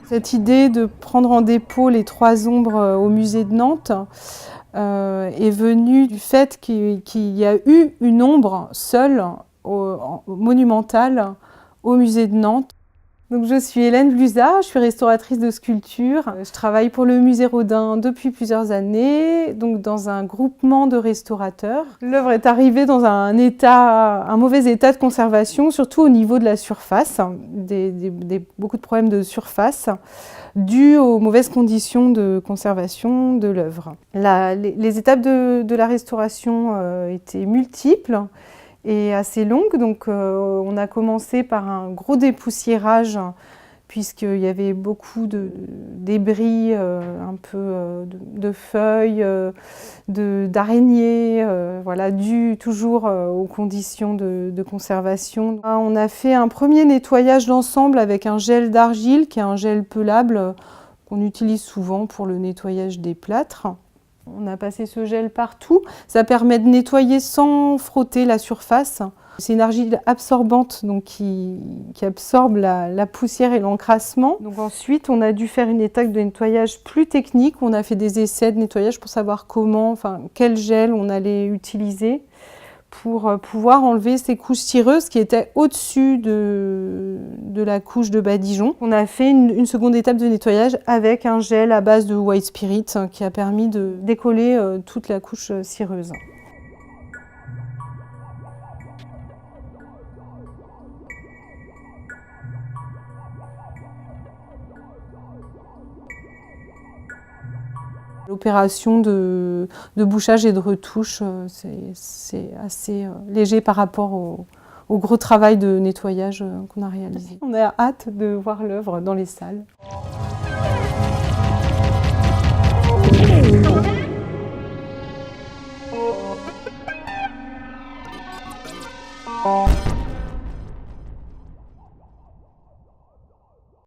Cette idée de prendre en dépôt les trois ombres au musée de Nantes est venue du fait qu'il y a eu une ombre seule, monumentale, au musée de Nantes. Donc, je suis Hélène Bluzard, je suis restauratrice de sculptures. Je travaille pour le musée Rodin depuis plusieurs années, donc dans un groupement de restaurateurs. L'œuvre est arrivée dans un mauvais état de conservation, surtout au niveau de la surface, beaucoup de problèmes de surface, dus aux mauvaises conditions de conservation de l'œuvre. Les étapes de la restauration étaient multiples et assez longue. Donc on a commencé par un gros dépoussiérage puisqu'il y avait beaucoup de débris, un peu de feuilles, d'araignées, voilà, dû toujours aux conditions de conservation. On a fait un premier nettoyage d'ensemble avec un gel d'argile qui est un gel pelable qu'on utilise souvent pour le nettoyage des plâtres. On a passé ce gel partout. Ça permet de nettoyer sans frotter la surface. C'est une argile absorbante donc qui absorbe la poussière et l'encrassement. Donc ensuite, on a dû faire une étape de nettoyage plus technique. On a fait des essais de nettoyage pour savoir quel gel on allait utiliser pour pouvoir enlever ces couches cireuses qui étaient au-dessus de la couche de badigeon. On a fait une seconde étape de nettoyage avec un gel à base de white spirit qui a permis de décoller toute la couche cireuse. L'opération de bouchage et de retouche, c'est assez léger par rapport au gros travail de nettoyage qu'on a réalisé. On a hâte de voir l'œuvre dans les salles.